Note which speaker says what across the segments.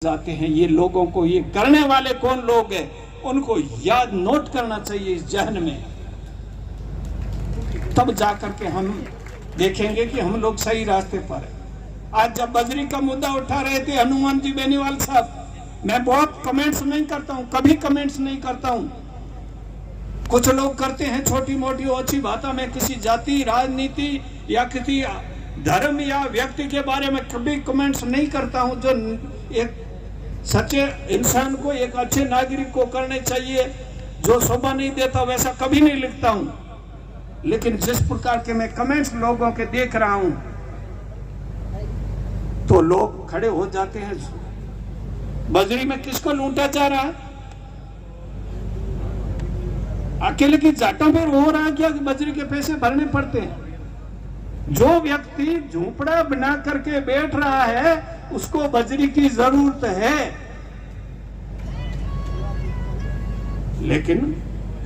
Speaker 1: जाते हैं। ये लोगों को, ये करने वाले कौन लोग हैं, उनको याद नोट करना चाहिए इस जहन में, तब जाकर के हम देखेंगे कि हम लोग सही रास्ते पर हैं। आज जब बजरी का मुद्दा उठा रहे थे हनुमान जी बेनीवाल साहब, मैं बहुत कमेंट्स नहीं करता हूं, कभी कमेंट्स नहीं करता हूं। कुछ लोग करते हैं छोटी मोटी ओछी बातों में, किसी जाति, राजनीति या किसी धर्म या व्यक्ति के बारे में कभी कमेंट्स नहीं करता हूं। जो एक सच्चे इंसान को, एक अच्छे नागरिक को करने चाहिए, जो शोभा नहीं देता वैसा कभी नहीं लिखता हूं। लेकिन जिस प्रकार के मैं कमेंट्स लोगों के देख रहा हूं, तो लोग खड़े हो जाते हैं। बजरी में किसको लूटा जा रहा है? अकेले की जाटों पर हो रहा है क्या कि बजरी के पैसे भरने पड़ते हैं? जो व्यक्ति झोपड़ा बना करके बैठ रहा है उसको बजरी की जरूरत है, लेकिन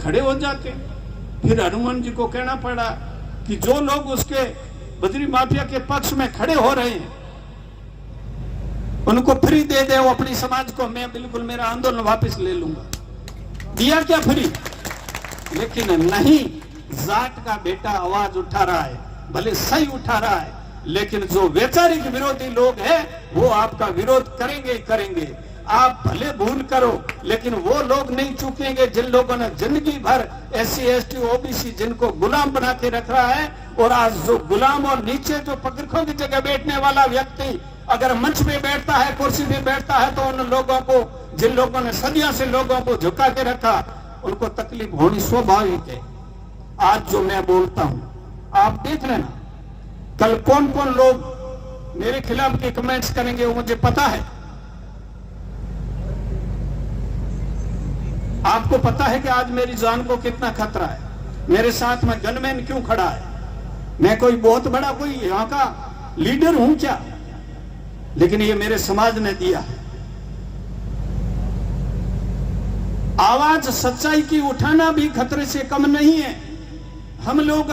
Speaker 1: खड़े हो जाते हैं। फिर हनुमान जी को कहना पड़ा कि जो लोग उसके बजरी माफिया के पक्ष में खड़े हो रहे हैं उनको फ्री दे दे, वो अपनी समाज को, मैं बिल्कुल मेरा आंदोलन वापस ले लूंगा। दिया क्या फ्री? लेकिन नहीं, जाट का बेटा आवाज उठा रहा है, भले सही उठा रहा है, लेकिन जो वैचारिक विरोधी लोग हैं वो आपका विरोध करेंगे ही करेंगे। आप भले भूल करो, लेकिन वो लोग नहीं चूकेंगे जिन लोगों ने जिंदगी भर SC ST OBC जिनको गुलाम बना के रख रहा है। और आज जो गुलाम और नीचे जो पकड़ों की जगह बैठने वाला व्यक्ति अगर मंच पे बैठता है, कुर्सी पे बैठता है, तो उन लोगों को, जिन लोगों ने सदियों से लोगों को झुका के रखा, उनको तकलीफ होनी स्वाभाविक है। आज जो मैं बोलता हूं आप देख लेना, कल कौन कौन लोग मेरे खिलाफ के कमेंट्स करेंगे वो मुझे पता है। आपको पता है कि आज मेरी जान को कितना खतरा है। मेरे साथ में गनमैन क्यों खड़ा है? मैं कोई बहुत बड़ा कोई यहां का लीडर हूं क्या? लेकिन ये मेरे समाज ने दिया है। आवाज सच्चाई की उठाना भी खतरे से कम नहीं है। हम लोग,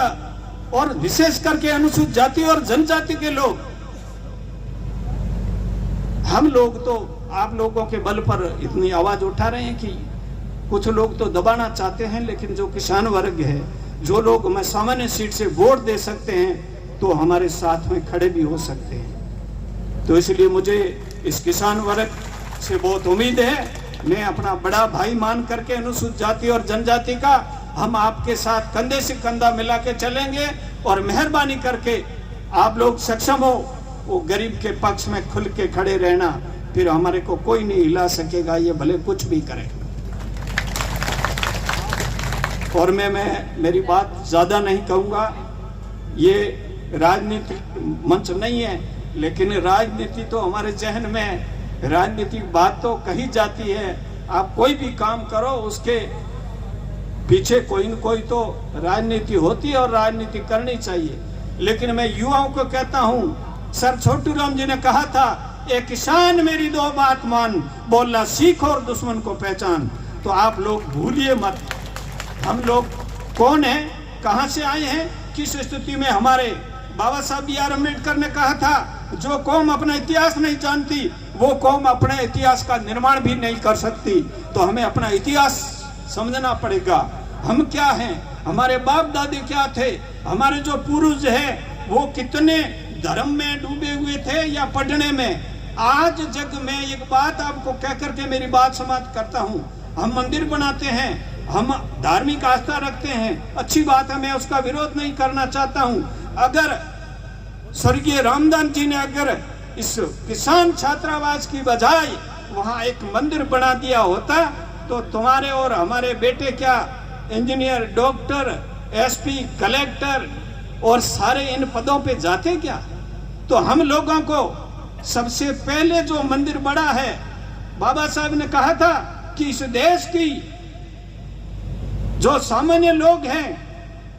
Speaker 1: और विशेष करके अनुसूचित जाति और जनजाति के लोग, हम लोग तो आप लोगों के बल पर इतनी आवाज उठा रहे हैं कि कुछ लोग तो दबाना चाहते हैं, लेकिन जो किसान वर्ग है, जो लोग मैं सामान्य सीट से वोट दे सकते हैं, तो हमारे साथ में खड़े भी हो सकते हैं। तो इसलिए मुझे इस किसान वर्ग से बहुत उम्मीद है। मैं अपना बड़ा भाई मान करके अनुसूचित जाति और जनजाति का, हम आपके साथ कंधे से कंधा मिला के चलेंगे। और मेहरबानी करके आप लोग सक्षम हो वो गरीब के पक्ष में खुल के खड़े रहना, फिर हमारे को कोई नहीं हिला सकेगा, ये भले कुछ भी करे। और मैं मेरी बात ज्यादा नहीं कहूंगा। ये राजनीतिक मंच नहीं है, लेकिन राजनीति तो हमारे जहन में है। राजनीतिक बात तो कही जाती है। आप कोई भी काम करो उसके पीछे कोई न कोई तो राजनीति होती है और राजनीति करनी चाहिए। लेकिन मैं युवाओं को कहता हूं, सर छोटू राम जी ने कहा था, एक किसान मेरी दो बात मान, बोलना सीख और दुश्मन को पहचान। तो आप लोग भूलिए मत, हम लोग कौन हैं, कहां से आए हैं, किस स्थिति में। हमारे बाबा साहब B.R. अम्बेडकर ने कहा था, जो कौम अपना इतिहास नहीं जानती वो कौम अपने इतिहास का निर्माण भी नहीं कर सकती। तो हमें अपना इतिहास समझना पड़ेगा। हम क्या हैं, हमारे बाप दादे क्या थे, हमारे जो पूर्वज हैं वो कितने धर्म में डूबे हुए थे या पढ़ने में। आज जग में एक बात आपको कह करके मेरी बात समाप्त करता हूं। हम मंदिर बनाते हैं, हम धार्मिक आस्था रखते हैं, अच्छी बात है, मैं उसका विरोध नहीं करना चाहता हूं। अगर स्वर्गीय रामदास जी ने अगर इस किसान छात्रावास की बजाय वहां एक मंदिर बना दिया होता, तो तुम्हारे और हमारे बेटे क्या इंजीनियर, डॉक्टर, SP, कलेक्टर और सारे इन पदों पे जाते क्या? तो हम लोगों को सबसे पहले जो मंदिर बड़ा है, बाबा साहब ने कहा था कि इस देश की जो सामान्य लोग हैं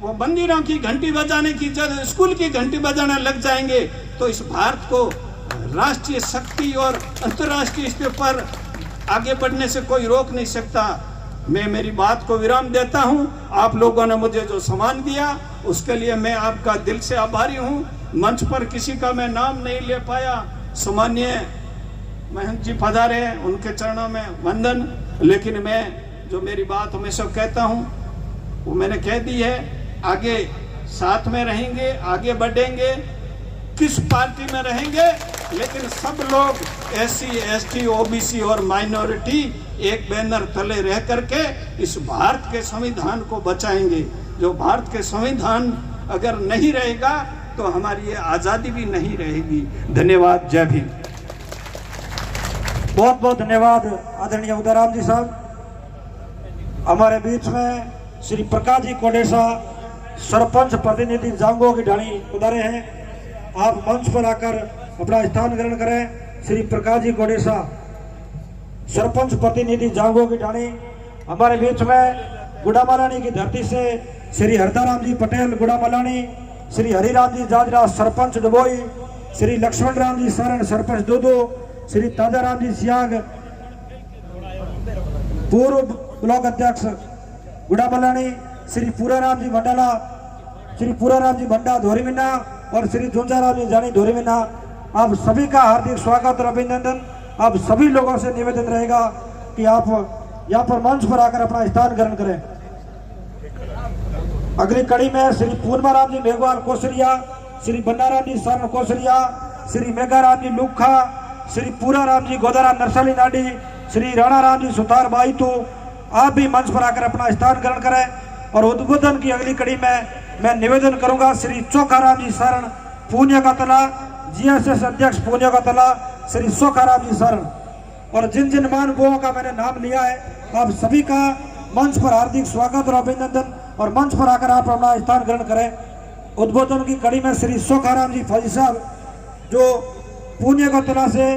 Speaker 1: वो मंदिरों की घंटी बजाने की जगह स्कूल की घंटी बजाने लग जाएंगे, तो इस भारत को राष्ट्रीय शक्ति और अंतर्राष्ट्रीय स्तर पर आगे बढ़ने से कोई रोक नहीं सकता। मैं मेरी बात को विराम देता हूं। आप लोगों ने मुझे जो सम्मान दिया उसके लिए मैं आपका दिल से आभारी हूं। मंच पर किसी का मैं नाम नहीं ले पाया, सामान्य महंत जी पधारे हैं, उनके चरणों में वंदन। लेकिन मैं जो मेरी बात हमेशा कहता हूँ वो मैंने कह दी है, आगे साथ में रहेंगे, आगे बढ़ेंगे, किस पार्टी में रहेंगे, लेकिन सब लोग SC ST OBC और माइनॉरिटी एक बैनर तले रह करके इस भारत के संविधान को बचाएंगे। जो भारत के संविधान अगर नहीं रहेगा तो हमारी ये आज़ादी भी नहीं रहेगी। धन्यवाद। जय भीम।
Speaker 2: बहुत बहुत धन्यवाद आदरणीय उदयराम जी साहब। हमारे बीच में श्री प्रकाश जी कोडेसा सरपंच प्रतिनिधि जांगो की ढाणी उतारे हैं। आप मंच पर आकर अपना स्थान ग्रहण करें। श्री प्रकाश जी कोडेसा सरपंच प्रतिनिधि जांगो की ढाणी। हमारे बीच में गुड़ामालानी की धरती से श्री हरदाराम जी पटेल गुड़ामालानी, श्री हरिराम जी जाजरा सरपंच डबोई, श्री लक्ष्मण राम जी सारण सरपंच दूदू, श्री ताजाराम जी सियाग पूर्व ब्लॉक अध्यक्ष गुड़ामलानी, श्री पूराराम जी भंडाला, श्री पूराराम जी भंडा धोरीमिना और श्री झुंझाराम जी जानी धोरीमिना। आप सभी का हार्दिक स्वागत और अभिनंदन। आप सभी लोगों से निवेदन रहेगा कि आप यहाँ पर मंच पर आकर अपना स्थान ग्रहण करें। अगली कड़ी में श्री पूर्णमाराम जी मेघवाल कोसरिया, श्री बन्नाराम जी सारण कोसरिया, श्री मेघाराम जी लुखा, श्री पूराराम जी गोदारा नरसाली नाडी, श्री राणा राम जी सुतार बाईतू। आप भी मंच पर आकर अपना स्थान ग्रहण करें। और उद्बोधन की अगली कड़ी में मैं निवेदन करूंगा श्री चोखाराम जी सारण पुण्य का तला, GSS अध्यक्ष पुण्य का तला, श्री चोखाराम जी सारण। और जिन जिन महानुभावों का मैंने नाम लिया है, आप सभी का मंच पर हार्दिक स्वागत और अभिनंदन। और मंच पर आकर आप अपना स्थान ग्रहण करें। उद्बोधन की कड़ी में श्री चोखाराम जी फौजी साहब जो पुण्य का तला से